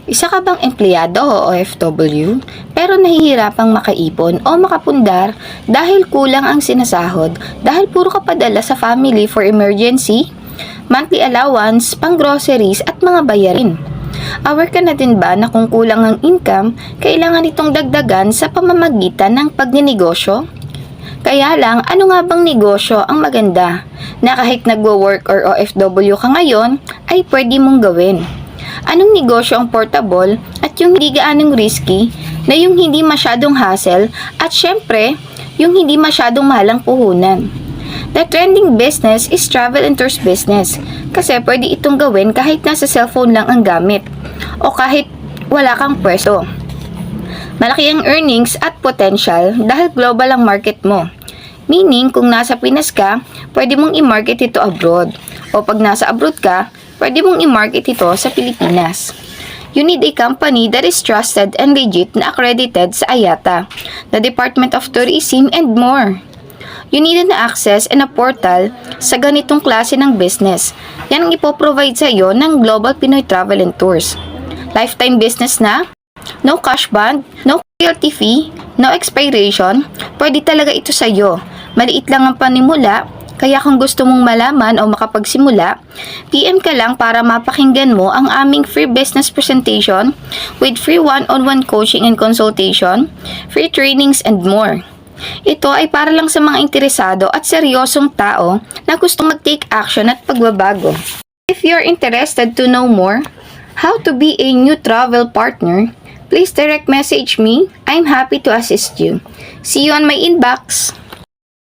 Isa ka bang empleyado o OFW pero nahihirapang makaipon o makapundar dahil kulang ang sinasahod dahil puro ka padala sa family for emergency, monthly allowance, pang-groceries at mga bayarin? Aware ka na din ba na kung kulang ang income, kailangan itong dagdagan sa pamamagitan ng pagninegosyo? Kaya lang, ano nga bang negosyo ang maganda na kahit nagwo-work or OFW ka ngayon ay pwede mong gawin? Anong negosyo ang portable at yung hindi gaanong risky na yung hindi masyadong hassle at syempre, yung hindi masyadong mahalang puhunan? The trending business is travel and tours business kasi pwede itong gawin kahit nasa cellphone lang ang gamit o kahit wala kang pwesto. Malaki ang earnings at potential dahil global ang market mo. Meaning, kung nasa Pinas ka, pwede mong i-market ito abroad. O pag nasa abroad ka, pwede mong i-market ito sa Pilipinas. You need a company that is trusted and legit na accredited sa IATA, the Department of Tourism, and more. You need an access and a portal sa ganitong klase ng business. Yan ang ipoprovide sa iyo ng Global Pinoy Travel and Tours. Lifetime business na? No cash bond, no royalty fee, no expiration, pwede talaga ito sa iyo. Maliit lang ang panimula, kaya kung gusto mong malaman o makapagsimula, PM ka lang para mapakinggan mo ang aming free business presentation with free one-on-one coaching and consultation, free trainings and more. Ito ay para lang sa mga interesado at seryosong tao na gustong mag-take action at pagbabago. If you're interested to know more, how to be a new travel partner, please direct message me. I'm happy to assist you. See you on my inbox.